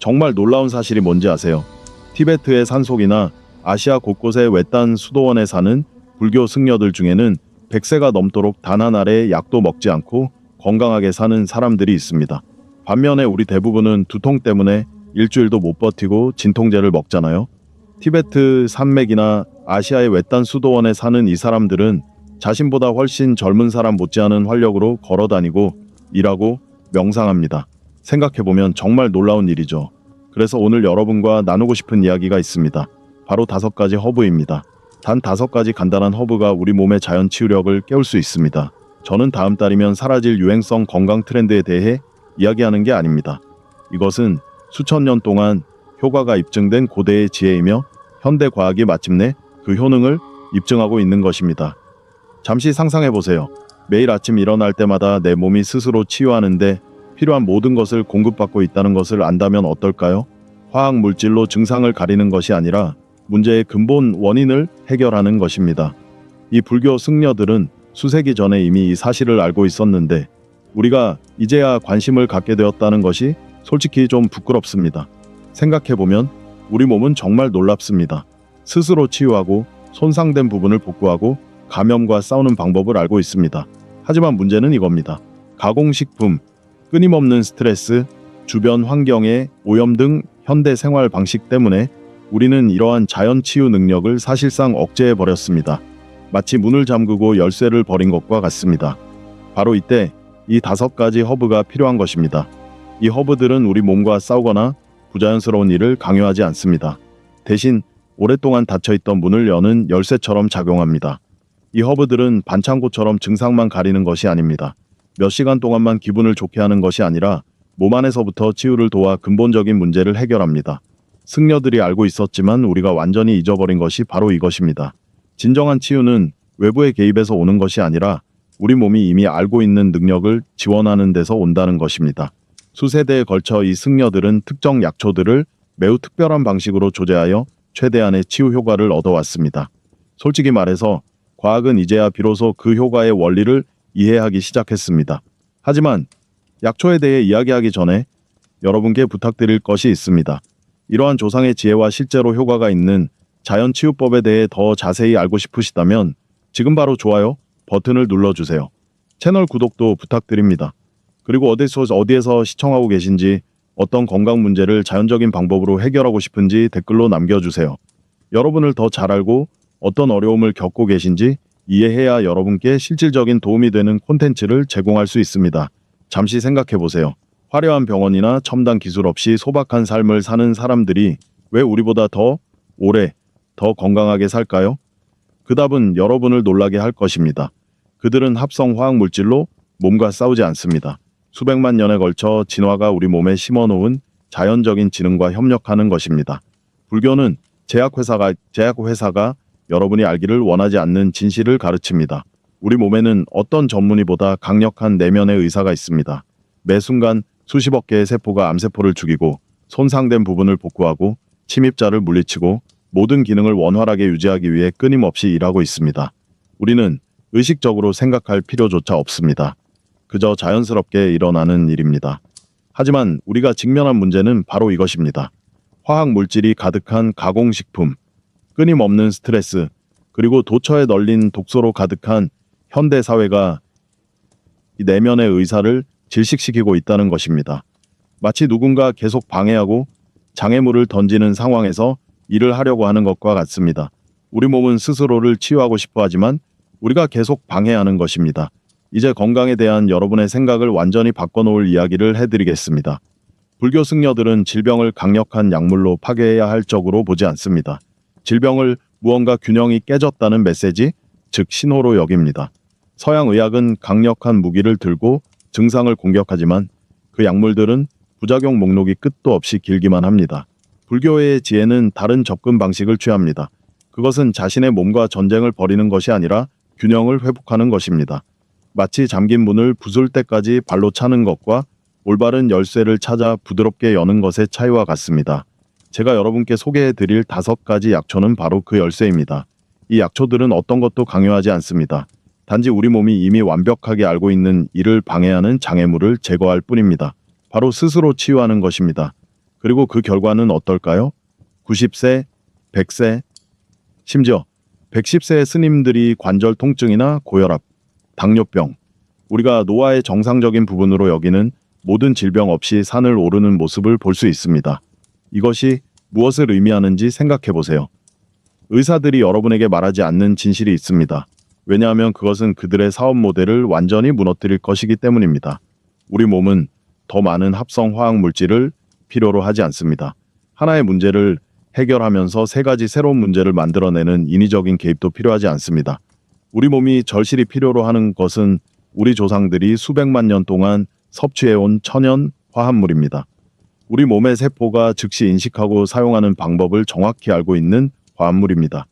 정말 놀라운 사실이 뭔지 아세요? 티베트의 산속이나 아시아 곳곳의 외딴 수도원에 사는 불교 승려들 중에는 100세가 넘도록 단 한 알의 약도 먹지 않고 건강하게 사는 사람들이 있습니다. 반면에 우리 대부분은 두통 때문에 일주일도 못 버티고 진통제를 먹잖아요. 티베트 산맥이나 아시아의 외딴 수도원에 사는 이 사람들은 자신보다 훨씬 젊은 사람 못지않은 활력으로 걸어다니고 일하고 명상합니다. 생각해보면 정말 놀라운 일이죠. 그래서 오늘 여러분과 나누고 싶은 이야기가 있습니다. 바로 5가지 허브입니다. 단 5가지 간단한 허브가 우리 몸의 자연 치유력을 깨울 수 있습니다. 저는 다음 달이면 사라질 유행성 건강 트렌드에 대해 이야기하는 게 아닙니다. 이것은 수천 년 동안 효과가 입증된 고대의 지혜이며 현대 과학이 마침내 그 효능을 입증하고 있는 것입니다. 잠시 상상해보세요. 매일 아침 일어날 때마다 내 몸이 스스로 치유하는데 필요한 모든 것을 공급받고 있다는 것을 안다면 어떨까요? 화학 물질로 증상을 가리는 것이 아니라 문제의 근본 원인을 해결하는 것입니다. 이 불교 승려들은 수세기 전에 이미 이 사실을 알고 있었는데 우리가 이제야 관심을 갖게 되었다는 것이 솔직히 좀 부끄럽습니다. 생각해보면 우리 몸은 정말 놀랍습니다. 스스로 치유하고 손상된 부분을 복구하고 감염과 싸우는 방법을 알고 있습니다. 하지만 문제는 이겁니다. 가공식품, 끊임없는 스트레스, 주변 환경의 오염 등 현대 생활 방식 때문에 우리는 이러한 자연 치유 능력을 사실상 억제해버렸습니다. 마치 문을 잠그고 열쇠를 버린 것과 같습니다. 바로 이때 이 5가지 허브가 필요한 것입니다. 이 허브들은 우리 몸과 싸우거나 부자연스러운 일을 강요하지 않습니다. 대신 오랫동안 닫혀있던 문을 여는 열쇠처럼 작용합니다. 이 허브들은 반창고처럼 증상만 가리는 것이 아닙니다. 몇 시간 동안만 기분을 좋게 하는 것이 아니라 몸 안에서부터 치유를 도와 근본적인 문제를 해결합니다. 승려들이 알고 있었지만 우리가 완전히 잊어버린 것이 바로 이것입니다. 진정한 치유는 외부의 개입에서 오는 것이 아니라 우리 몸이 이미 알고 있는 능력을 지원하는 데서 온다는 것입니다. 수세대에 걸쳐 이 승려들은 특정 약초들을 매우 특별한 방식으로 조제하여 최대한의 치유 효과를 얻어왔습니다. 솔직히 말해서 과학은 이제야 비로소 그 효과의 원리를 이해하기 시작했습니다. 하지만 약초에 대해 이야기하기 전에 여러분께 부탁드릴 것이 있습니다. 이러한 조상의 지혜와 실제로 효과가 있는 자연치유법에 대해 더 자세히 알고 싶으시다면 지금 바로 좋아요 버튼을 눌러주세요. 채널 구독도 부탁드립니다. 그리고 어디에서 시청하고 계신지, 어떤 건강 문제를 자연적인 방법으로 해결하고 싶은지 댓글로 남겨주세요. 여러분을 더 잘 알고 어떤 어려움을 겪고 계신지 이해해야 여러분께 실질적인 도움이 되는 콘텐츠를 제공할 수 있습니다. 잠시 생각해보세요. 화려한 병원이나 첨단 기술 없이 소박한 삶을 사는 사람들이 왜 우리보다 더 오래, 더 건강하게 살까요? 그 답은 여러분을 놀라게 할 것입니다. 그들은 합성 화학 물질로 몸과 싸우지 않습니다. 수백만 년에 걸쳐 진화가 우리 몸에 심어놓은 자연적인 지능과 협력하는 것입니다. 불교는 제약회사가 여러분이 알기를 원하지 않는 진실을 가르칩니다. 우리 몸에는 어떤 전문의보다 강력한 내면의 의사가 있습니다. 매 순간 수십억 개의 세포가 암세포를 죽이고 손상된 부분을 복구하고 침입자를 물리치고 모든 기능을 원활하게 유지하기 위해 끊임없이 일하고 있습니다. 우리는 의식적으로 생각할 필요조차 없습니다. 그저 자연스럽게 일어나는 일입니다. 하지만 우리가 직면한 문제는 바로 이것입니다. 화학 물질이 가득한 가공식품, 끊임없는 스트레스, 그리고 도처에 널린 독소로 가득한 현대 사회가 이 내면의 의사를 질식시키고 있다는 것입니다. 마치 누군가 계속 방해하고 장애물을 던지는 상황에서 일을 하려고 하는 것과 같습니다. 우리 몸은 스스로를 치유하고 싶어 하지만 우리가 계속 방해하는 것입니다. 이제 건강에 대한 여러분의 생각을 완전히 바꿔놓을 이야기를 해드리겠습니다. 불교 승려들은 질병을 강력한 약물로 파괴해야 할 적으로 보지 않습니다. 질병을 무언가 균형이 깨졌다는 메시지, 즉 신호로 여깁니다. 서양 의학은 강력한 무기를 들고 증상을 공격하지만 그 약물들은 부작용 목록이 끝도 없이 길기만 합니다. 불교의 지혜는 다른 접근 방식을 취합니다. 그것은 자신의 몸과 전쟁을 벌이는 것이 아니라 균형을 회복하는 것입니다. 마치 잠긴 문을 부술 때까지 발로 차는 것과 올바른 열쇠를 찾아 부드럽게 여는 것의 차이와 같습니다. 제가 여러분께 소개해드릴 5가지 약초는 바로 그 열쇠입니다. 이 약초들은 어떤 것도 강요하지 않습니다. 단지 우리 몸이 이미 완벽하게 알고 있는 이를 방해하는 장애물을 제거할 뿐입니다. 바로 스스로 치유하는 것입니다. 그리고 그 결과는 어떨까요? 90세, 100세, 심지어 110세의 스님들이 관절 통증이나 고혈압, 당뇨병, 우리가 노화의 정상적인 부분으로 여기는 모든 질병 없이 산을 오르는 모습을 볼 수 있습니다. 이것이 무엇을 의미하는지 생각해 보세요. 의사들이 여러분에게 말하지 않는 진실이 있습니다. 왜냐하면 그것은 그들의 사업 모델을 완전히 무너뜨릴 것이기 때문입니다. 우리 몸은 더 많은 합성 화학 물질을 필요로 하지 않습니다. 하나의 문제를 해결하면서 세 가지 새로운 문제를 만들어내는 인위적인 개입도 필요하지 않습니다. 우리 몸이 절실히 필요로 하는 것은 우리 조상들이 수백만 년 동안 섭취해온 천연 화합물입니다. 우리 몸의 세포가 즉시 인식하고 사용하는 방법을 정확히 알고 있는 화합물입니다.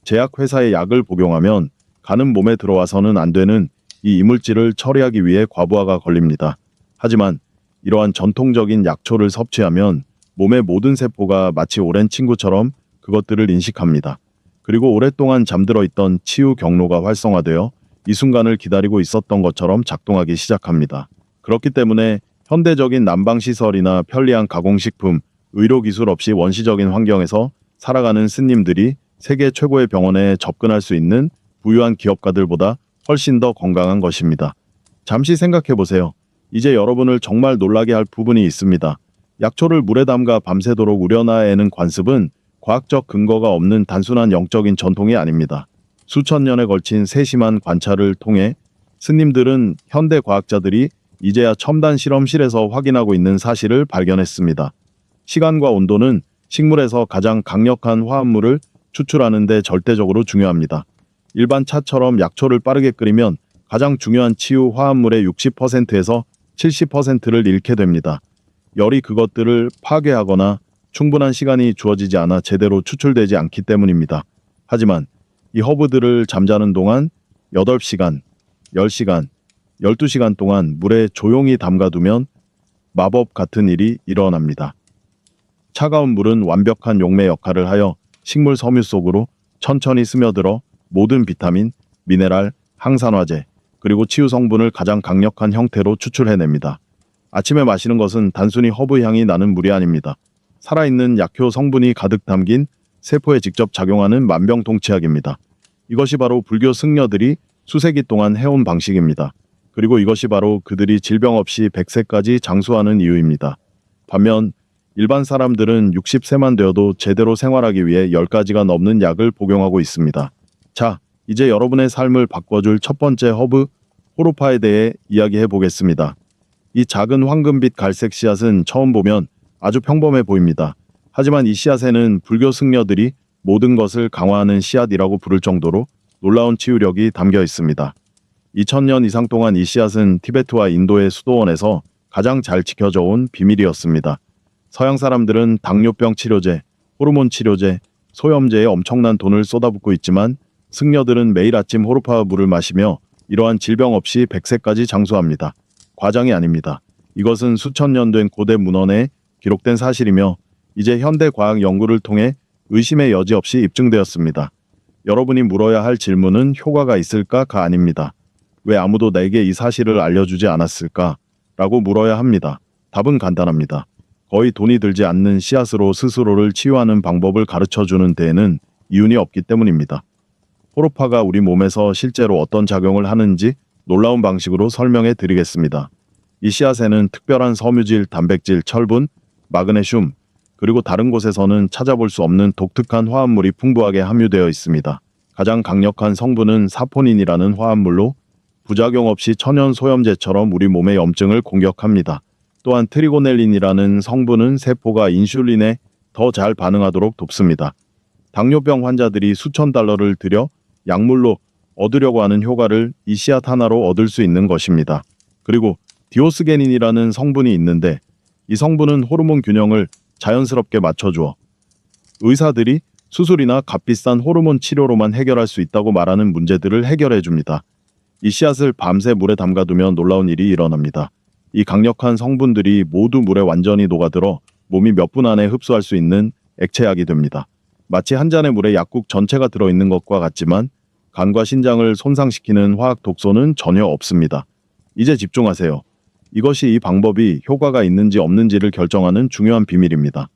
제약회사의 약을 복용하면 간은 몸에 들어와서는 안 되는 이 이물질을 처리하기 위해 과부하가 걸립니다. 하지만 이러한 전통적인 약초를 섭취하면 몸의 모든 세포가 마치 오랜 친구처럼 그것들을 인식합니다. 그리고 오랫동안 잠들어 있던 치유 경로가 활성화되어 이 순간을 기다리고 있었던 것처럼 작동하기 시작합니다. 그렇기 때문에 현대적인 난방시설이나 편리한 가공식품, 의료기술 없이 원시적인 환경에서 살아가는 스님들이 세계 최고의 병원에 접근할 수 있는 부유한 기업가들보다 훨씬 더 건강한 것입니다. 잠시 생각해 보세요. 이제 여러분을 정말 놀라게 할 부분이 있습니다. 약초를 물에 담가 밤새도록 우려내는 관습은 과학적 근거가 없는 단순한 영적인 전통이 아닙니다. 수천 년에 걸친 세심한 관찰을 통해 스님들은 현대 과학자들이 이제야 첨단 실험실에서 확인하고 있는 사실을 발견했습니다. 시간과 온도는 식물에서 가장 강력한 화합물을 추출하는 데 절대적으로 중요합니다. 일반 차처럼 약초를 빠르게 끓이면 가장 중요한 치유 화합물의 60%에서 70%를 잃게 됩니다. 열이 그것들을 파괴하거나 충분한 시간이 주어지지 않아 제대로 추출되지 않기 때문입니다. 하지만 이 허브들을 잠자는 동안 8시간, 10시간, 12시간 동안 물에 조용히 담가두면 마법 같은 일이 일어납니다. 차가운 물은 완벽한 용매 역할을 하여 식물 섬유 속으로 천천히 스며들어 모든 비타민, 미네랄, 항산화제, 그리고 치유 성분을 가장 강력한 형태로 추출해냅니다. 아침에 마시는 것은 단순히 허브 향이 나는 물이 아닙니다. 살아있는 약효 성분이 가득 담긴 세포에 직접 작용하는 만병통치약입니다. 이것이 바로 불교 승려들이 수세기 동안 해온 방식입니다. 그리고 이것이 바로 그들이 질병 없이 100세까지 장수하는 이유입니다. 반면 일반 사람들은 60세만 되어도 제대로 생활하기 위해 10가지가 넘는 약을 복용하고 있습니다. 자, 이제 여러분의 삶을 바꿔줄 첫 번째 허브, 호로파에 대해 이야기해 보겠습니다. 이 작은 황금빛 갈색 씨앗은 처음 보면 아주 평범해 보입니다. 하지만 이 씨앗에는 불교 승려들이 모든 것을 강화하는 씨앗이라고 부를 정도로 놀라운 치유력이 담겨 있습니다. 2000년 이상 동안 이 씨앗은 티베트와 인도의 수도원에서 가장 잘 지켜져 온 비밀이었습니다. 서양 사람들은 당뇨병 치료제, 호르몬 치료제, 소염제에 엄청난 돈을 쏟아붓고 있지만 승려들은 매일 아침 호르파 물을 마시며 이러한 질병 없이 100세까지 장수합니다. 과장이 아닙니다. 이것은 수천 년 된 고대 문헌에 기록된 사실이며 이제 현대 과학 연구를 통해 의심의 여지 없이 입증되었습니다. 여러분이 물어야 할 질문은 효과가 있을까가 아닙니다. 왜 아무도 내게 이 사실을 알려주지 않았을까? 라고 물어야 합니다. 답은 간단합니다. 거의 돈이 들지 않는 씨앗으로 스스로를 치유하는 방법을 가르쳐주는 데에는 이윤이 없기 때문입니다. 호로파가 우리 몸에서 실제로 어떤 작용을 하는지 놀라운 방식으로 설명해 드리겠습니다. 이 씨앗에는 특별한 섬유질, 단백질, 철분, 마그네슘, 그리고 다른 곳에서는 찾아볼 수 없는 독특한 화합물이 풍부하게 함유되어 있습니다. 가장 강력한 성분은 사포닌이라는 화합물로 부작용 없이 천연 소염제처럼 우리 몸의 염증을 공격합니다. 또한 트리고넬린이라는 성분은 세포가 인슐린에 더 잘 반응하도록 돕습니다. 당뇨병 환자들이 수천 달러를 들여 약물로 얻으려고 하는 효과를 이 씨앗 하나로 얻을 수 있는 것입니다. 그리고 디오스게닌이라는 성분이 있는데 이 성분은 호르몬 균형을 자연스럽게 맞춰주어 의사들이 수술이나 값비싼 호르몬 치료로만 해결할 수 있다고 말하는 문제들을 해결해 줍니다. 이 씨앗을 밤새 물에 담가두면 놀라운 일이 일어납니다. 이 강력한 성분들이 모두 물에 완전히 녹아들어 몸이 몇 분 안에 흡수할 수 있는 액체약이 됩니다. 마치 한 잔의 물에 약국 전체가 들어있는 것과 같지만 간과 신장을 손상시키는 화학 독소는 전혀 없습니다. 이제 집중하세요. 이것이 이 방법이 효과가 있는지 없는지를 결정하는 중요한 비밀입니다.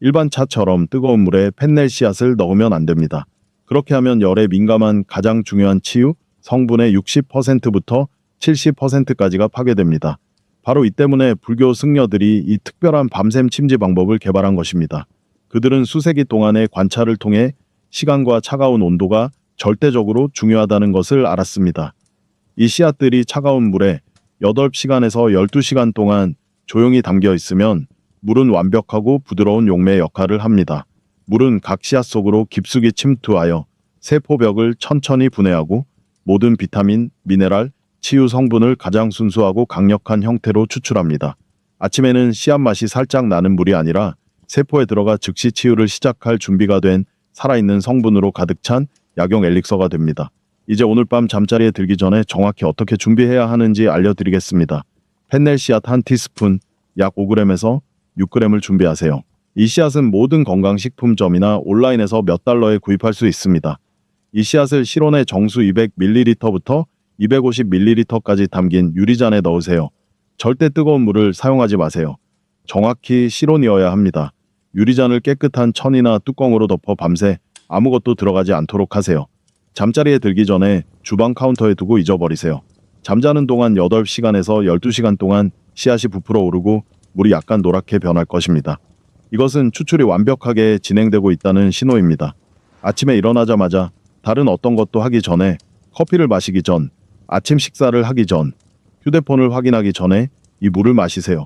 일반 차처럼 뜨거운 물에 펜넬 씨앗을 넣으면 안 됩니다. 그렇게 하면 열에 민감한 가장 중요한 치유 성분의 60%부터 70%까지가 파괴됩니다. 바로 이 때문에 불교 승려들이 이 특별한 밤샘 침지 방법을 개발한 것입니다. 그들은 수세기 동안의 관찰을 통해 시간과 차가운 온도가 절대적으로 중요하다는 것을 알았습니다. 이 씨앗들이 차가운 물에 8시간에서 12시간 동안 조용히 담겨 있으면 물은 완벽하고 부드러운 용매 역할을 합니다. 물은 각 씨앗 속으로 깊숙이 침투하여 세포벽을 천천히 분해하고 모든 비타민, 미네랄, 치유 성분을 가장 순수하고 강력한 형태로 추출합니다. 아침에는 씨앗 맛이 살짝 나는 물이 아니라 세포에 들어가 즉시 치유를 시작할 준비가 된 살아있는 성분으로 가득 찬 약용 엘릭서가 됩니다. 이제 오늘 밤 잠자리에 들기 전에 정확히 어떻게 준비해야 하는지 알려드리겠습니다. 펜넬 씨앗 1티스푼, 약 5g에서 6g을 준비하세요. 이 씨앗은 모든 건강식품점이나 온라인에서 몇 달러에 구입할 수 있습니다. 이 씨앗을 실온의 정수 200ml부터 250ml까지 담긴 유리잔에 넣으세요. 절대 뜨거운 물을 사용하지 마세요. 정확히 실온이어야 합니다. 유리잔을 깨끗한 천이나 뚜껑으로 덮어 밤새 아무것도 들어가지 않도록 하세요. 잠자리에 들기 전에 주방 카운터에 두고 잊어버리세요. 잠자는 동안 8시간에서 12시간 동안 씨앗이 부풀어 오르고 물이 약간 노랗게 변할 것입니다. 이것은 추출이 완벽하게 진행되고 있다는 신호입니다. 아침에 일어나자마자 다른 어떤 것도 하기 전에, 커피를 마시기 전, 아침 식사를 하기 전, 휴대폰을 확인하기 전에 이 물을 마시세요.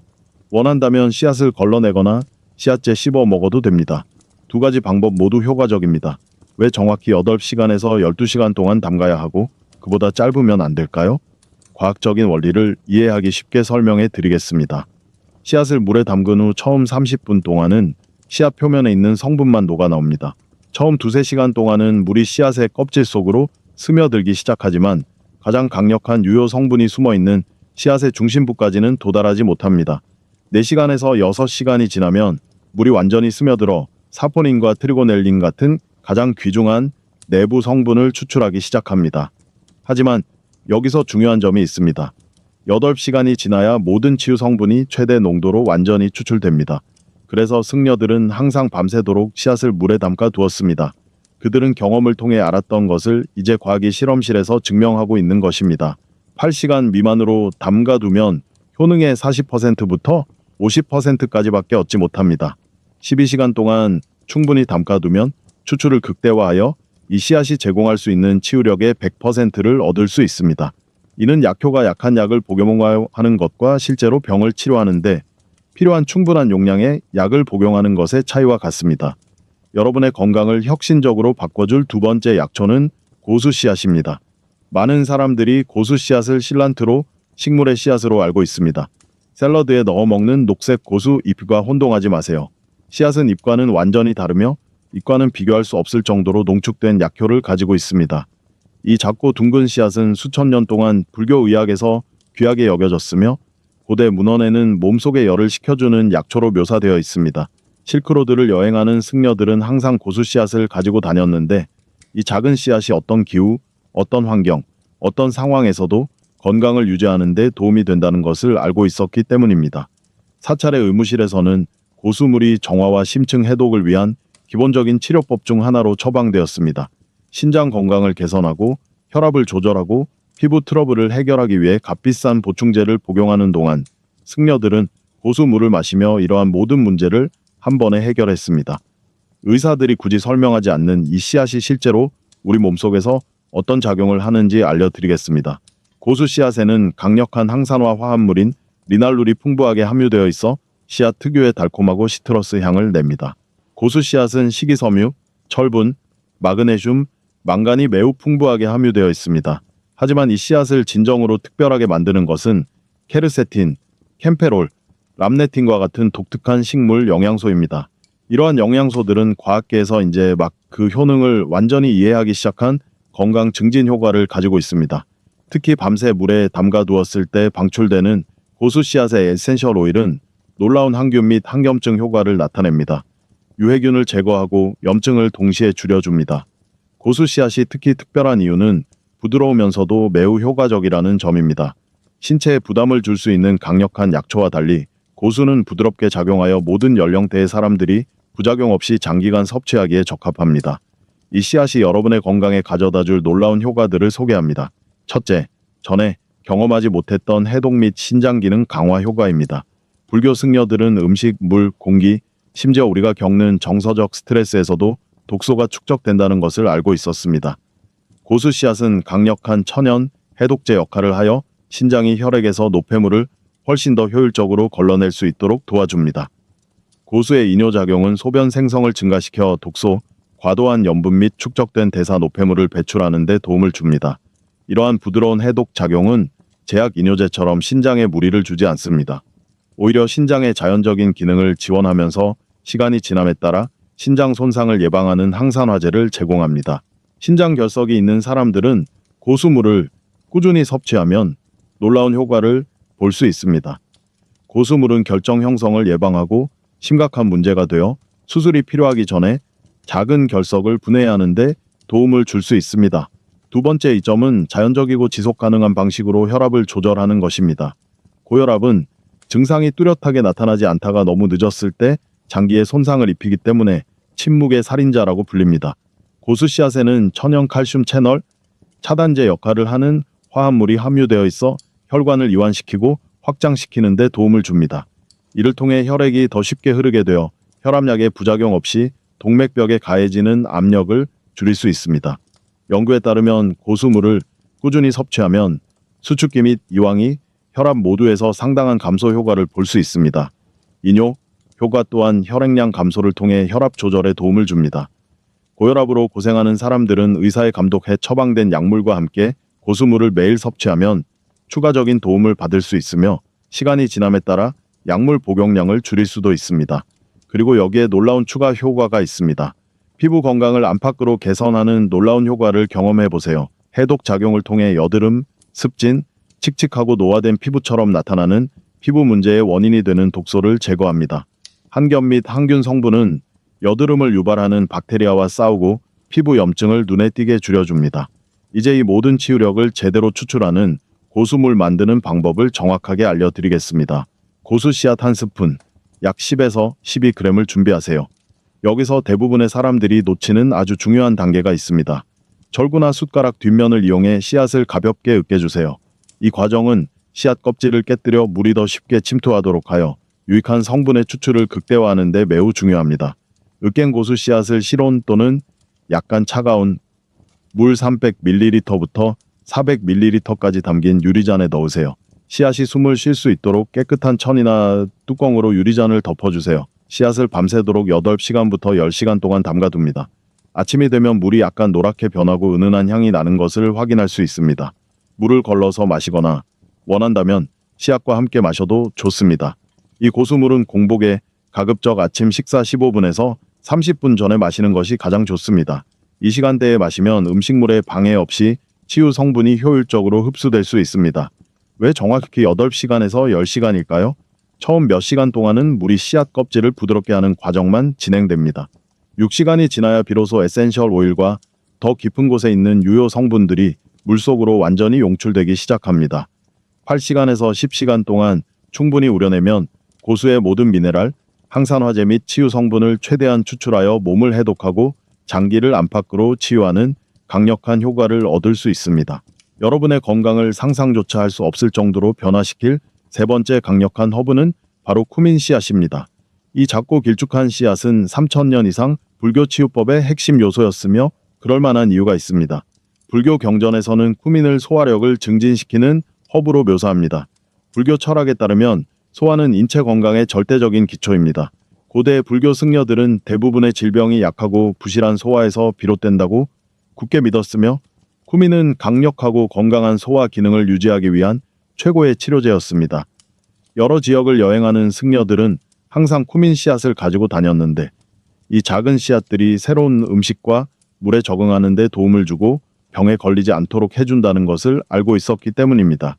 원한다면 씨앗을 걸러내거나 씨앗째 씹어 먹어도 됩니다. 두 가지 방법 모두 효과적입니다. 왜 정확히 8시간에서 12시간 동안 담가야 하고 그보다 짧으면 안 될까요? 과학적인 원리를 이해하기 쉽게 설명해 드리겠습니다. 씨앗을 물에 담근 후 처음 30분 동안은 씨앗 표면에 있는 성분만 녹아 나옵니다. 처음 2-3시간 동안은 물이 씨앗의 껍질 속으로 스며들기 시작하지만 가장 강력한 유효 성분이 숨어있는 씨앗의 중심부까지는 도달하지 못합니다. 4시간에서 6시간이 지나면 물이 완전히 스며들어 사포닌과 트리고넬린 같은 가장 귀중한 내부 성분을 추출하기 시작합니다. 하지만 여기서 중요한 점이 있습니다. 8시간이 지나야 모든 치유 성분이 최대 농도로 완전히 추출됩니다. 그래서 승려들은 항상 밤새도록 씨앗을 물에 담가 두었습니다. 그들은 경험을 통해 알았던 것을 이제 과학이 실험실에서 증명하고 있는 것입니다. 8시간 미만으로 담가두면 효능의 40%부터 50%까지밖에 얻지 못합니다. 12시간 동안 충분히 담가두면 추출을 극대화하여 이 씨앗이 제공할 수 있는 치유력의 100%를 얻을 수 있습니다. 이는 약효가 약한 약을 복용하는 것과 실제로 병을 치료하는데 필요한 충분한 용량의 약을 복용하는 것의 차이와 같습니다. 여러분의 건강을 혁신적으로 바꿔줄 두 번째 약초는 고수 씨앗입니다. 많은 사람들이 고수 씨앗을 실란트로 식물의 씨앗으로 알고 있습니다. 샐러드에 넣어 먹는 녹색 고수 잎과 혼동하지 마세요. 씨앗은 잎과는 완전히 다르며 잎과는 비교할 수 없을 정도로 농축된 약효를 가지고 있습니다. 이 작고 둥근 씨앗은 수천 년 동안 불교 의학에서 귀하게 여겨졌으며 고대 문헌에는 몸속의 열을 식혀주는 약초로 묘사되어 있습니다. 실크로드를 여행하는 승려들은 항상 고수 씨앗을 가지고 다녔는데 이 작은 씨앗이 어떤 기후, 어떤 환경, 어떤 상황에서도 건강을 유지하는 데 도움이 된다는 것을 알고 있었기 때문입니다. 사찰의 의무실에서는 고수물이 정화와 심층 해독을 위한 기본적인 치료법 중 하나로 처방되었습니다. 신장 건강을 개선하고 혈압을 조절하고 피부 트러블을 해결하기 위해 값비싼 보충제를 복용하는 동안 승려들은 고수물을 마시며 이러한 모든 문제를 한 번에 해결했습니다. 의사들이 굳이 설명하지 않는 이 씨앗이 실제로 우리 몸속에서 어떤 작용을 하는지 알려드리겠습니다. 고수 씨앗에는 강력한 항산화 화합물인 리날룰이 풍부하게 함유되어 있어 씨앗 특유의 달콤하고 시트러스 향을 냅니다. 고수 씨앗은 식이섬유, 철분, 마그네슘, 망간이 매우 풍부하게 함유되어 있습니다. 하지만 이 씨앗을 진정으로 특별하게 만드는 것은 케르세틴, 캠페롤, 람네틴과 같은 독특한 식물 영양소입니다. 이러한 영양소들은 과학계에서 이제 막 그 효능을 완전히 이해하기 시작한 건강 증진 효과를 가지고 있습니다. 특히 밤새 물에 담가 두었을 때 방출되는 고수 씨앗의 에센셜 오일은 놀라운 항균 및 항염증 효과를 나타냅니다. 유해균을 제거하고 염증을 동시에 줄여줍니다. 고수 씨앗이 특히 특별한 이유는 부드러우면서도 매우 효과적이라는 점입니다. 신체에 부담을 줄 수 있는 강력한 약초와 달리 고수는 부드럽게 작용하여 모든 연령대의 사람들이 부작용 없이 장기간 섭취하기에 적합합니다. 이 씨앗이 여러분의 건강에 가져다줄 놀라운 효과들을 소개합니다. 첫째, 전에 경험하지 못했던 해독 및 신장 기능 강화 효과입니다. 불교 승려들은 음식, 물, 공기, 심지어 우리가 겪는 정서적 스트레스에서도 독소가 축적된다는 것을 알고 있었습니다. 고수 씨앗은 강력한 천연 해독제 역할을 하여 신장이 혈액에서 노폐물을 훨씬 더 효율적으로 걸러낼 수 있도록 도와줍니다. 고수의 이뇨작용은 소변 생성을 증가시켜 독소, 과도한 염분 및 축적된 대사 노폐물을 배출하는 데 도움을 줍니다. 이러한 부드러운 해독 작용은 제약 이뇨제처럼 신장에 무리를 주지 않습니다. 오히려 신장의 자연적인 기능을 지원하면서 시간이 지남에 따라 신장 손상을 예방하는 항산화제를 제공합니다. 신장 결석이 있는 사람들은 고수물을 꾸준히 섭취하면 놀라운 효과를 볼 수 있습니다. 고수물은 결정 형성을 예방하고 심각한 문제가 되어 수술이 필요하기 전에 작은 결석을 분해해야 하는데 도움을 줄 수 있습니다. 두 번째 이점은 자연적이고 지속 가능한 방식으로 혈압을 조절하는 것입니다. 고혈압은 증상이 뚜렷하게 나타나지 않다가 너무 늦었을 때 장기에 손상을 입히기 때문에 침묵의 살인자라고 불립니다. 고수 씨앗에는 천연 칼슘 채널 차단제 역할을 하는 화합물이 함유되어 있어 혈관을 이완시키고 확장시키는 데 도움을 줍니다. 이를 통해 혈액이 더 쉽게 흐르게 되어 혈압약의 부작용 없이 동맥벽에 가해지는 압력을 줄일 수 있습니다. 연구에 따르면 고수물을 꾸준히 섭취하면 수축기 및 이왕이 혈압 모두에서 상당한 감소 효과를 볼 수 있습니다. 이뇨 효과 또한 혈액량 감소를 통해 혈압 조절에 도움을 줍니다. 고혈압으로 고생하는 사람들은 의사의 감독해 처방된 약물과 함께 고수물을 매일 섭취하면 추가적인 도움을 받을 수 있으며 시간이 지남에 따라 약물 복용량을 줄일 수도 있습니다. 그리고 여기에 놀라운 추가 효과가 있습니다. 피부 건강을 안팎으로 개선하는 놀라운 효과를 경험해 보세요. 해독 작용을 통해 여드름, 습진, 칙칙하고 노화된 피부처럼 나타나는 피부 문제의 원인이 되는 독소를 제거합니다. 한겹 및 항균 성분은 여드름을 유발하는 박테리아와 싸우고 피부 염증을 눈에 띄게 줄여줍니다. 이제 이 모든 치유력을 제대로 추출하는 고수물 만드는 방법을 정확하게 알려드리겠습니다. 고수 씨앗 한 스푼, 약 10에서 12g을 준비하세요. 여기서 대부분의 사람들이 놓치는 아주 중요한 단계가 있습니다. 절구나 숟가락 뒷면을 이용해 씨앗을 가볍게 으깨주세요. 이 과정은 씨앗 껍질을 깨뜨려 물이 더 쉽게 침투하도록 하여 유익한 성분의 추출을 극대화하는 데 매우 중요합니다. 으깬 고수 씨앗을 실온 또는 약간 차가운 물 300ml부터 400ml까지 담긴 유리잔에 넣으세요. 씨앗이 숨을 쉴 수 있도록 깨끗한 천이나 뚜껑으로 유리잔을 덮어주세요. 씨앗을 밤새도록 8시간부터 10시간 동안 담가둡니다. 아침이 되면 물이 약간 노랗게 변하고 은은한 향이 나는 것을 확인할 수 있습니다. 물을 걸러서 마시거나 원한다면 씨앗과 함께 마셔도 좋습니다. 이 고수물은 공복에 가급적 아침 식사 15분에서 30분 전에 마시는 것이 가장 좋습니다. 이 시간대에 마시면 음식물에 방해 없이 치유 성분이 효율적으로 흡수될 수 있습니다. 왜 정확히 8시간에서 10시간일까요? 처음 몇 시간 동안은 물이 씨앗 껍질을 부드럽게 하는 과정만 진행됩니다. 6시간이 지나야 비로소 에센셜 오일과 더 깊은 곳에 있는 유효 성분들이 물속으로 완전히 용출되기 시작합니다. 8시간에서 10시간 동안 충분히 우려내면 고수의 모든 미네랄, 항산화제 및 치유 성분을 최대한 추출하여 몸을 해독하고 장기를 안팎으로 치유하는 강력한 효과를 얻을 수 있습니다. 여러분의 건강을 상상조차 할 수 없을 정도로 변화시킬 세 번째 강력한 허브는 바로 쿠민 씨앗입니다. 이 작고 길쭉한 씨앗은 3000년 이상 불교 치유법의 핵심 요소였으며 그럴 만한 이유가 있습니다. 불교 경전에서는 쿠민을 소화력을 증진시키는 허브로 묘사합니다. 불교 철학에 따르면 소화는 인체 건강의 절대적인 기초입니다. 고대 불교 승려들은 대부분의 질병이 약하고 부실한 소화에서 비롯된다고 굳게 믿었으며 쿠민은 강력하고 건강한 소화 기능을 유지하기 위한 최고의 치료제였습니다. 여러 지역을 여행하는 승려들은 항상 쿠민 씨앗을 가지고 다녔는데 이 작은 씨앗들이 새로운 음식과 물에 적응하는 데 도움을 주고 병에 걸리지 않도록 해준다는 것을 알고 있었기 때문입니다.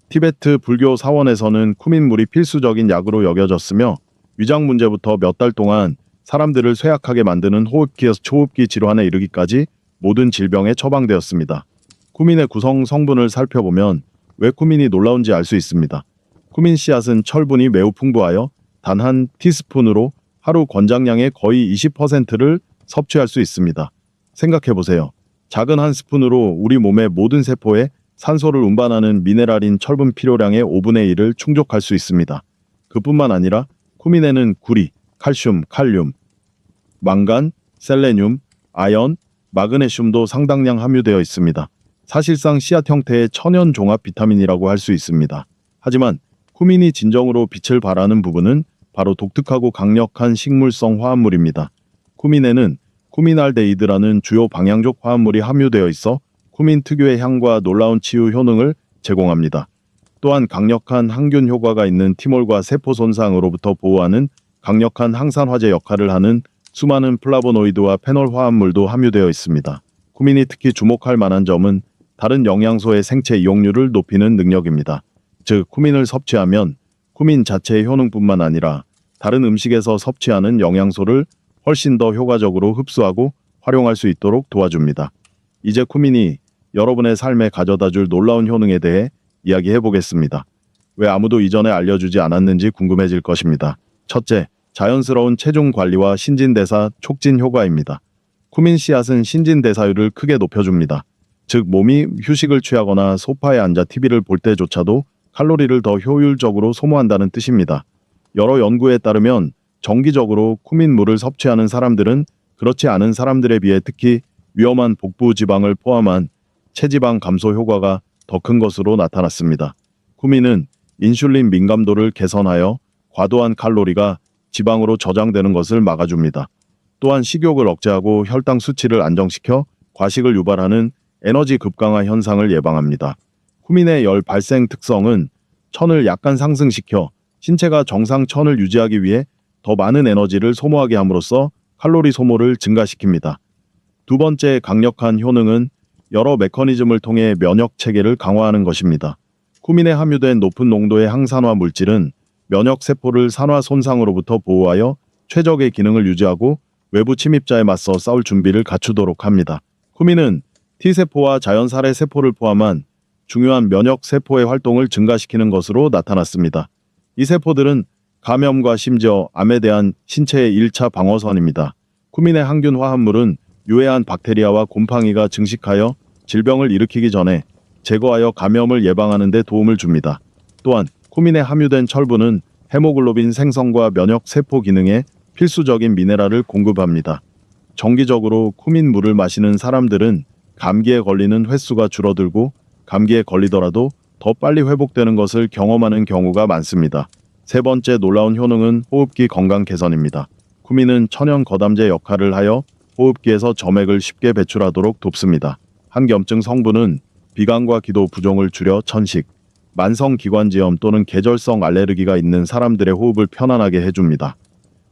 티베트 불교 사원에서는 쿠민물이 필수적인 약으로 여겨졌으며 위장 문제부터 몇 달 동안 사람들을 쇠약하게 만드는 호흡기에서 초흡기 질환에 이르기까지 모든 질병에 처방되었습니다. 쿠민의 구성 성분을 살펴보면 왜 쿠민이 놀라운지 알 수 있습니다. 쿠민 씨앗은 철분이 매우 풍부하여 단 한 티스푼으로 하루 권장량의 거의 20%를 섭취할 수 있습니다. 생각해보세요. 작은 한 스푼으로 우리 몸의 모든 세포에 산소를 운반하는 미네랄인 철분 필요량의 5분의 1을 충족할 수 있습니다. 그뿐만 아니라 쿠민에는 구리, 칼슘, 칼륨, 망간, 셀레늄, 아연, 마그네슘도 상당량 함유되어 있습니다. 사실상 씨앗 형태의 천연 종합 비타민이라고 할 수 있습니다. 하지만 쿠민이 진정으로 빛을 발하는 부분은 바로 독특하고 강력한 식물성 화합물입니다. 쿠민에는 쿠민알데히드라는 주요 방향족 화합물이 함유되어 있어 쿠민 특유의 향과 놀라운 치유 효능을 제공합니다. 또한 강력한 항균 효과가 있는 티몰과 세포 손상으로부터 보호하는 강력한 항산화제 역할을 하는 수많은 플라보노이드와 페놀 화합물도 함유되어 있습니다. 쿠민이 특히 주목할 만한 점은 다른 영양소의 생체 이용률을 높이는 능력입니다. 즉, 쿠민을 섭취하면 쿠민 자체의 효능뿐만 아니라 다른 음식에서 섭취하는 영양소를 훨씬 더 효과적으로 흡수하고 활용할 수 있도록 도와줍니다. 이제 쿠민이 여러분의 삶에 가져다줄 놀라운 효능에 대해 이야기해 보겠습니다. 왜 아무도 이전에 알려주지 않았는지 궁금해질 것입니다. 첫째, 자연스러운 체중 관리와 신진대사 촉진 효과입니다. 쿠민 씨앗은 신진대사율을 크게 높여줍니다. 즉, 몸이 휴식을 취하거나 소파에 앉아 TV를 볼 때조차도 칼로리를 더 효율적으로 소모한다는 뜻입니다. 여러 연구에 따르면 정기적으로 쿠민물을 섭취하는 사람들은 그렇지 않은 사람들에 비해 특히 위험한 복부 지방을 포함한 체지방 감소 효과가 더 큰 것으로 나타났습니다. 쿠민은 인슐린 민감도를 개선하여 과도한 칼로리가 지방으로 저장되는 것을 막아줍니다. 또한 식욕을 억제하고 혈당 수치를 안정시켜 과식을 유발하는 에너지 급강화 현상을 예방합니다. 쿠민의 열 발생 특성은 천을 약간 상승시켜 신체가 정상 천을 유지하기 위해 더 많은 에너지를 소모하게 함으로써 칼로리 소모를 증가시킵니다. 두 번째 강력한 효능은 여러 메커니즘을 통해 면역 체계를 강화하는 것입니다. 쿠민에 함유된 높은 농도의 항산화 물질은 면역 세포를 산화 손상으로부터 보호하여 최적의 기능을 유지하고 외부 침입자에 맞서 싸울 준비를 갖추도록 합니다. 쿠민은 T세포와 자연살해 세포를 포함한 중요한 면역 세포의 활동을 증가시키는 것으로 나타났습니다. 이 세포들은 감염과 심지어 암에 대한 신체의 1차 방어선입니다. 쿠민의 항균 화합물은 유해한 박테리아와 곰팡이가 증식하여 질병을 일으키기 전에 제거하여 감염을 예방하는 데 도움을 줍니다. 또한 쿠민에 함유된 철분은 헤모글로빈 생성과 면역 세포 기능에 필수적인 미네랄을 공급합니다. 정기적으로 쿠민물을 마시는 사람들은 감기에 걸리는 횟수가 줄어들고 감기에 걸리더라도 더 빨리 회복되는 것을 경험하는 경우가 많습니다. 세 번째 놀라운 효능은 호흡기 건강 개선입니다. 쿠민은 천연 거담제 역할을 하여 호흡기에서 점액을 쉽게 배출하도록 돕습니다. 항염증 성분은 비강과 기도 부종을 줄여 천식, 만성기관지염 또는 계절성 알레르기가 있는 사람들의 호흡을 편안하게 해줍니다.